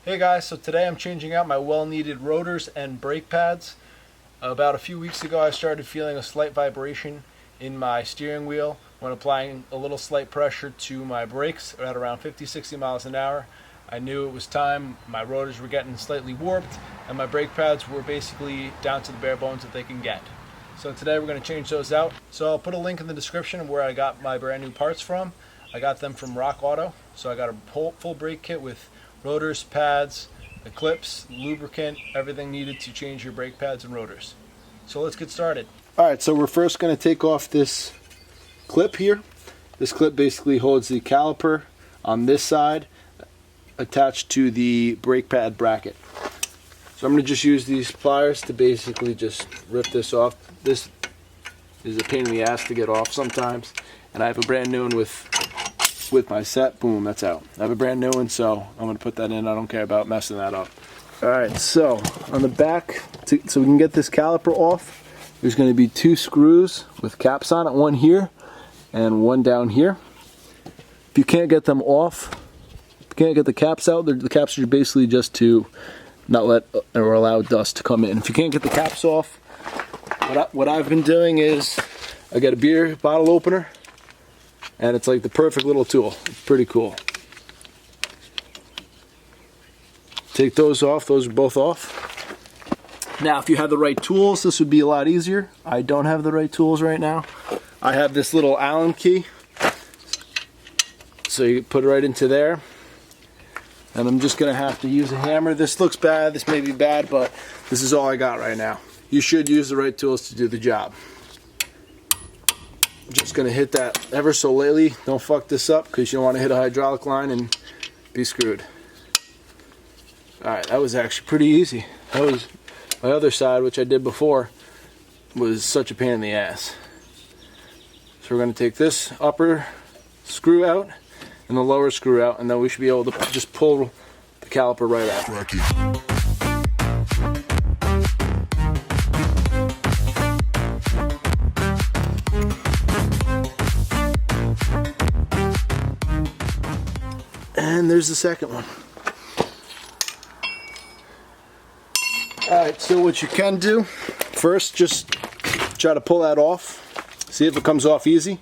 Hey guys, so today I'm changing out my well-needed rotors and brake pads. About a few weeks ago I started feeling a slight vibration in my steering wheel when applying a little slight pressure to my brakes at around 50-60 miles an hour. I knew it was time. My rotors were getting slightly warped and my brake pads were basically down to the bare bones that they can get. So today we're going to change those out. So I'll put a link in the description of where I got my brand new parts from. I got them from Rock Auto. So I got a full brake kit with rotors, pads, the clips, lubricant, everything needed to change your brake pads and rotors. So let's get started. Alright, so we're first going to take off this clip here. This clip basically holds the caliper on this side attached to the brake pad bracket. So I'm going to just use these pliers to basically just rip this off. This is a pain in the ass to get off sometimes, and I have a brand new one with my set. Boom, that's out. I have a brand new one, so I'm going to put that in. I don't care about messing that up. Alright, so on the back, so we can get this caliper off, there's going to be two screws with caps on it, one here and one down here. If you can't get them off, if you can't get the caps out, the caps are basically just to not let or allow dust to come in. If you can't get the caps off, what I've been doing is I got a beer bottle opener, and it's like the perfect little tool. It's pretty cool. Take those off. Those are both off. Now, if you have the right tools, this would be a lot easier. I don't have the right tools right now. I have this little Allen key. So you put it right into there. And I'm just going to have to use a hammer. This looks bad. This may be bad, but this is all I got right now. You should use the right tools to do the job. I'm just going to hit that ever so lightly. Don't fuck this up because you don't want to hit a hydraulic line and be screwed. Alright, that was actually pretty easy. That was my other side, which I did before, was such a pain in the ass. So we're going to take this upper screw out and the lower screw out, and then we should be able to just pull the caliper right out. And there's the second one. Alright, so what you can do, first just try to pull that off. See if it comes off easy.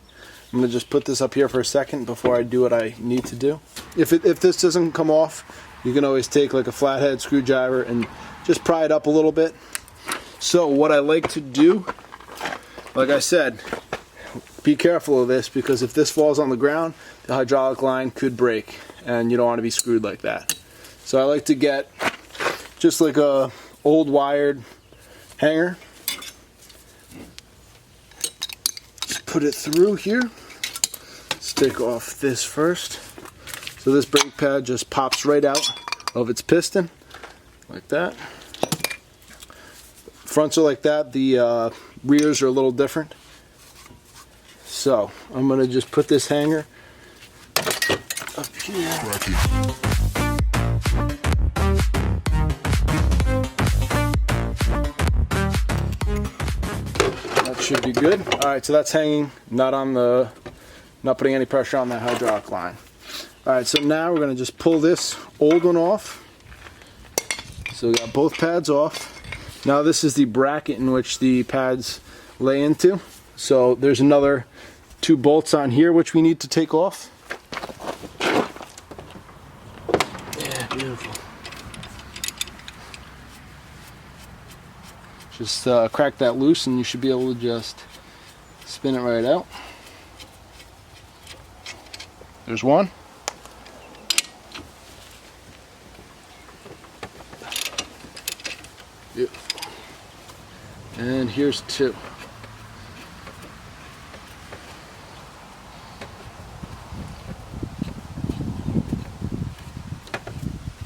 I'm going to just put this up here for a second before I do what I need to do. If this doesn't come off, you can always take like a flathead screwdriver and just pry it up a little bit. So what I like to do, like I said, be careful of this, because if this falls on the ground, the hydraulic line could break and you don't want to be screwed like that. So I like to get just like a old wired hanger. Just put it through here. Let's take off this first. So this brake pad just pops right out of its piston like that. Fronts are like that, the rears are a little different. So I'm going to just put this hanger up here. That should be good. Alright, so that's hanging, not putting any pressure on that hydraulic line. Alright, so now we're going to just pull this old one off. So we got both pads off. Now this is the bracket in which the pads lay into. So there's another two bolts on here which we need to take off. Yeah, beautiful. Just crack that loose and you should be able to just spin it right out. There's one. Beautiful. And here's two.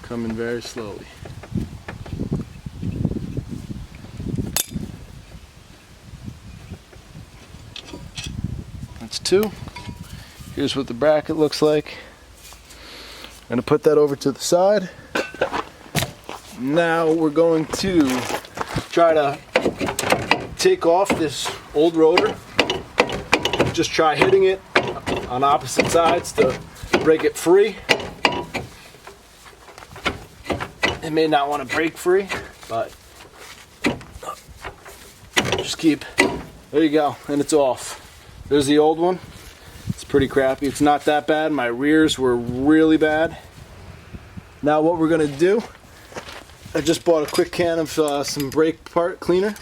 Coming very slowly. That's two. Here's what the bracket looks like. I'm going to put that over to the side. Now we're going to try to take off this old rotor. Just try hitting it on opposite sides to break it free. It may not want to break free, but just keep, there you go, and it's off. There's the old one. It's pretty crappy. It's not that bad. My rears were really bad. Now what we're gonna do, I just bought a quick can of some brake part cleaner.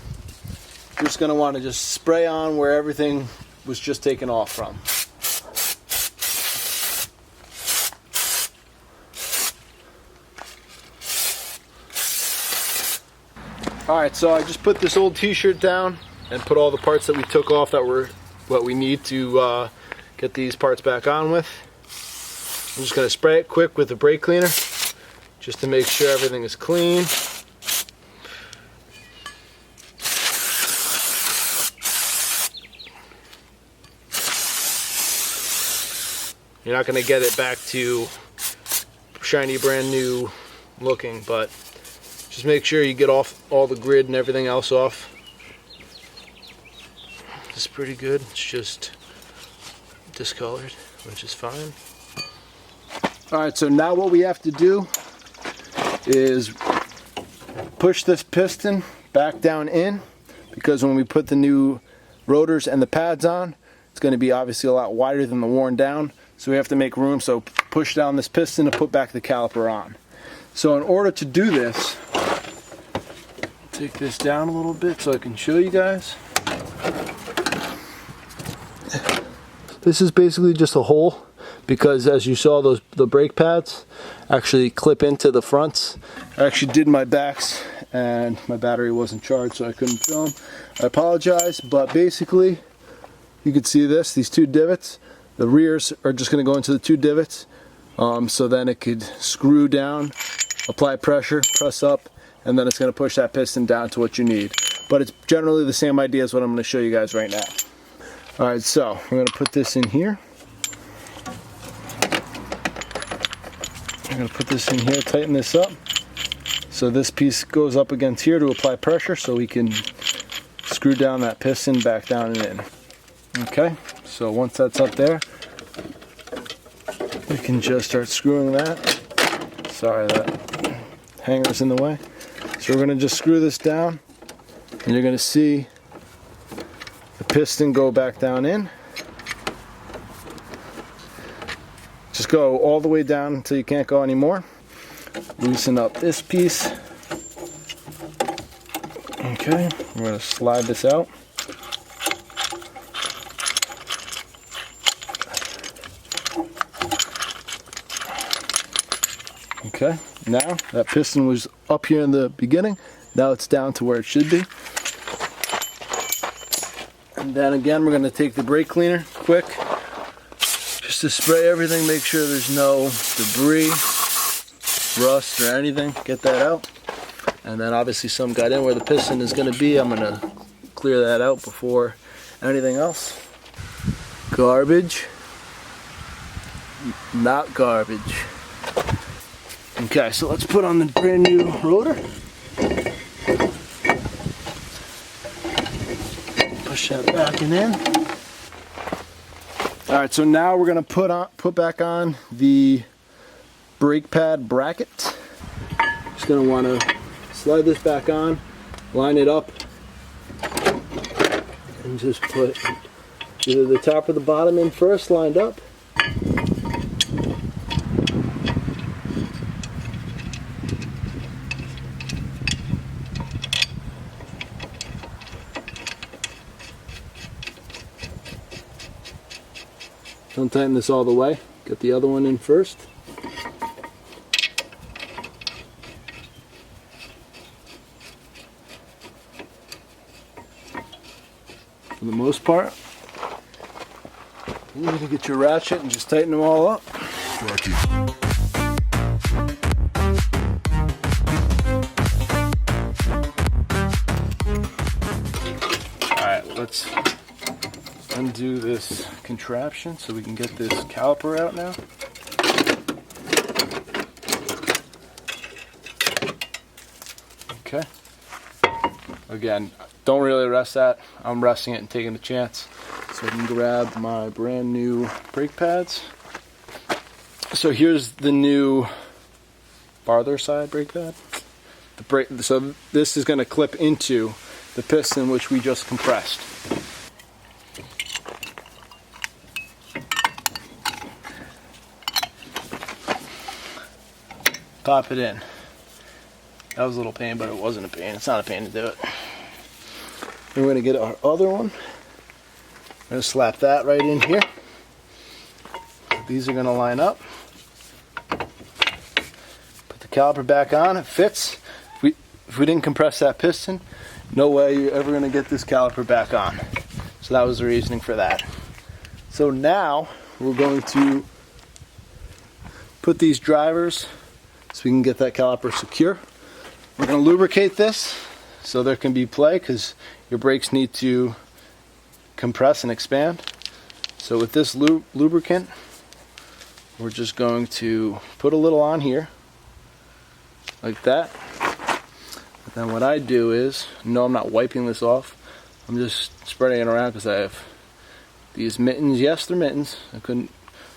You're just gonna want to just spray on where everything was just taken off from. Alright, so I just put this old t-shirt down and put all the parts that we took off that were what we need to get these parts back on with. I'm just going to spray it quick with the brake cleaner just to make sure everything is clean. You're not going to get it back to shiny brand new looking, but just make sure you get off all the grid and everything else off. It's pretty good. It's just discolored, which is fine. Alright, so now what we have to do is push this piston back down in, because when we put the new rotors and the pads on, it's going to be obviously a lot wider than the worn down. So we have to make room, so push down this piston to put back the caliper on. So in order to do this, take this down a little bit so I can show you guys. This is basically just a hole, because as you saw, the brake pads actually clip into the fronts. I actually did my backs and my battery wasn't charged, so I couldn't film. I apologize, but basically you can see these two divots. The rears are just going to go into the two divots, so then it could screw down, apply pressure, press up, and then it's going to push that piston down to what you need. But it's generally the same idea as what I'm going to show you guys right now. Alright, so we're going to put this in here. I'm going to put this in here, tighten this up. So this piece goes up against here to apply pressure, so we can screw down that piston back down and in. Okay, so once that's up there, we can just start screwing that. Sorry, that hanger's in the way. So we're going to just screw this down, and you're going to see the piston go back down in. Just go all the way down until you can't go anymore. Loosen up this piece. Okay, we're going to slide this out. Okay, now that piston was up here in the beginning, now it's down to where it should be. And then again, we're going to take the brake cleaner quick, just to spray everything, make sure there's no debris, rust or anything, get that out. And then obviously some got in where the piston is going to be. I'm going to clear that out before anything else. Garbage, not garbage. Okay, so let's put on the brand new rotor. Push that back and in. All right, so now we're gonna put back on the brake pad bracket. Just gonna want to slide this back on, line it up, and just put either the top or the bottom in first, lined up. Don't tighten this all the way. Get the other one in first. For the most part, you need to get your ratchet and just tighten them all up. Alright, let's undo this contraption so we can get this caliper out now. Okay. Again, don't really rest that. I'm resting it and taking a chance. So I can grab my brand new brake pads. So here's the new farther side brake pad. the brake. So this is going to clip into the piston which we just compressed. Pop it in. That was a little pain, but it wasn't a pain. It's not a pain to do it. We're going to get our other one. I'm going to slap that right in here. These are going to line up. Put the caliper back on. It fits. If we didn't compress that piston, no way you're ever going to get this caliper back on. So that was the reasoning for that. So now we're going to put these drivers so we can get that caliper secure. We're going to lubricate this so there can be play, because your brakes need to compress and expand. So with this lubricant, we're just going to put a little on here like that. But then what I do is, no, I'm not wiping this off. I'm just spreading it around because I have these mittens. Yes, they're mittens. I couldn't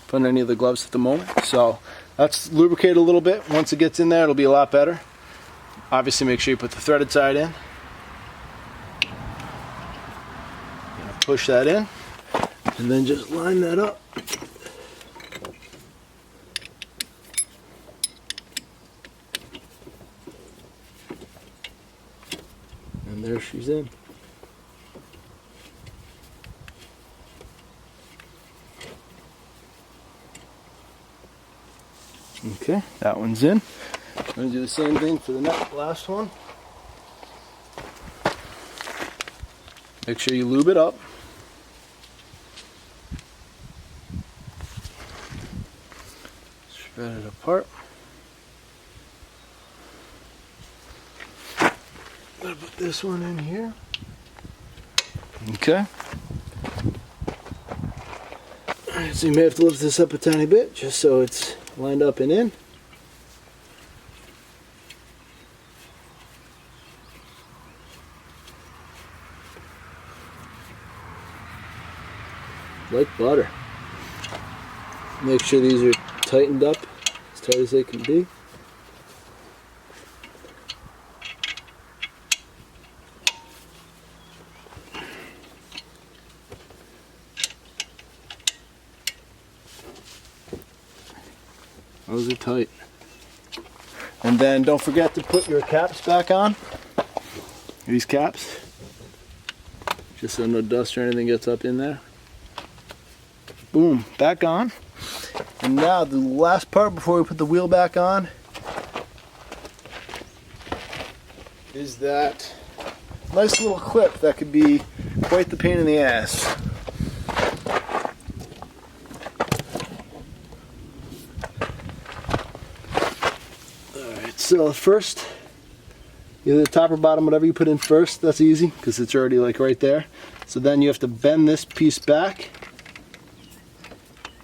put on any of the gloves at the moment. So let's lubricate a little bit. Once it gets in there, it'll be a lot better. Obviously, make sure you put the threaded side in. Push that in, and then just line that up. And there she's in. Okay, that one's in. I'm going to do the same thing for the last one. Make sure you lube it up. Spread it apart. I'm going to put this one in here. Okay. Alright, so you may have to lift this up a tiny bit just so it's lined up and in. Like butter. Make sure these are tightened up as tight as they can be. Those are tight. And then don't forget to put your caps back on. These caps. Just so no dust or anything gets up in there. Boom, back on. And now the last part before we put the wheel back on is that nice little clip that could be quite the pain in the ass. Alright, so first, either the top or bottom, whatever you put in first, that's easy because it's already like right there. So then you have to bend this piece back.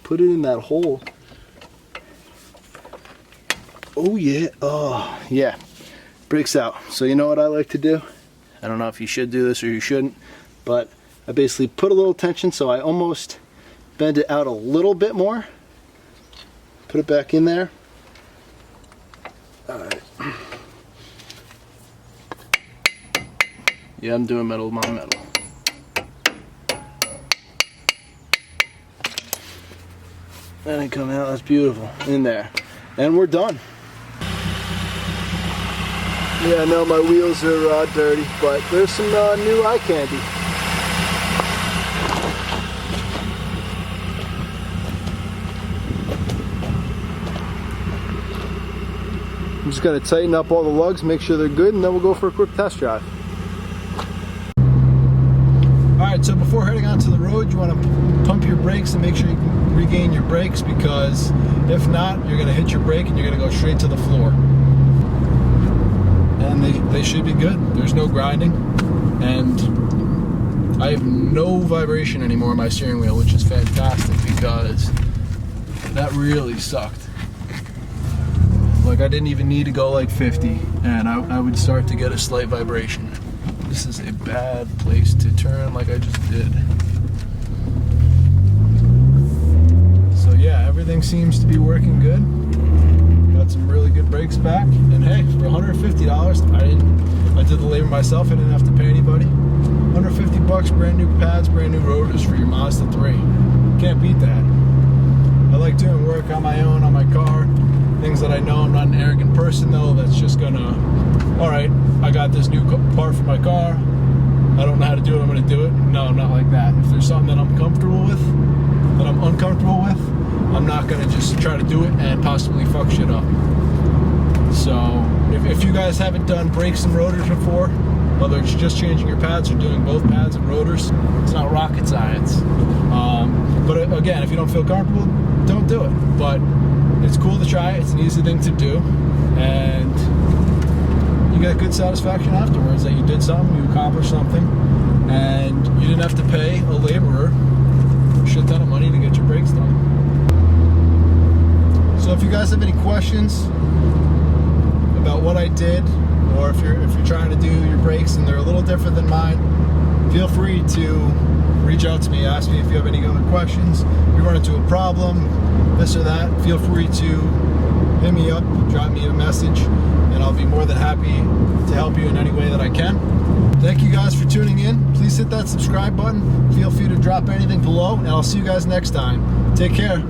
Put it in that hole. Oh yeah, oh yeah, breaks out. So you know what I like to do? I don't know if you should do this or you shouldn't, but I basically put a little tension so I almost bend it out a little bit more. Put it back in there. Alright. Yeah, I'm doing metal on metal. And it come out, that's beautiful, in there. And we're done. Yeah, I know my wheels are dirty, but there's some new eye candy. I'm just going to tighten up all the lugs, make sure they're good, and then we'll go for a quick test drive. Alright, so before heading onto the road, you want to pump your brakes and make sure you can regain your brakes, because if not, you're going to hit your brake and you're going to go straight to the floor. And they should be good. There's no grinding, and I have no vibration anymore on my steering wheel, which is fantastic because that really sucked. Like, I didn't even need to go like 50 and I would start to get a slight vibration. This is a bad place to turn like I just did. So yeah, everything seems to be working good. Got some really good brakes back. And hey, for $150, I did the labor myself. I didn't have to pay anybody. 150 bucks, brand new pads, brand new rotors for your Mazda 3. Can't beat that. I like doing work on my own, on my car. Things that I know. I'm not an arrogant person though, that's just gonna, all right, I got this new part for my car. I don't know how to do it, I'm gonna do it. No, I'm not like that. If there's something that I'm comfortable with, that I'm uncomfortable with, I'm not gonna just try to do it and possibly fuck shit up. So, if you guys haven't done brakes and rotors before, whether it's just changing your pads or doing both pads and rotors, it's not rocket science. But again, if you don't feel comfortable, don't do it. But it's cool to try. It's an easy thing to do, and you get good satisfaction afterwards that you did something, you accomplished something, and you didn't have to pay a laborer a shit ton of money to get your brakes done. So if you guys have any questions about what I did, or if you're trying to do your brakes and they're a little different than mine, feel free to reach out to me, ask me if you have any other questions. If you run into a problem, this or that, feel free to hit me up, drop me a message, and I'll be more than happy to help you in any way that I can. Thank you guys for tuning in. Please hit that subscribe button. Feel free to drop anything below, and I'll see you guys next time. Take care.